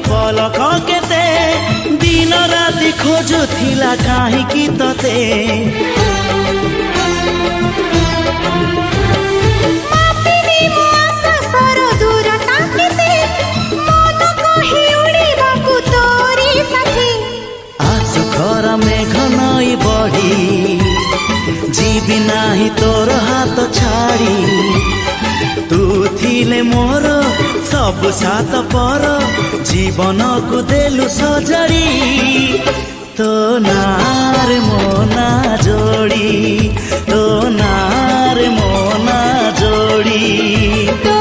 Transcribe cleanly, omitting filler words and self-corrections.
पलक केते दिन राति खोजुथिला काहींकि तते मापिनी मो आकाशर दूरता केते मन कहि उड़िबाकु तोरी साथी आसु घर मेघ नई बढी जीवी नाही तोर हाथ छाड़ी तू थिले मोर सब सात पर जीवन को देलु सजड़ी तो नार मोना जोड़ी तो नार मोना जोड़ी।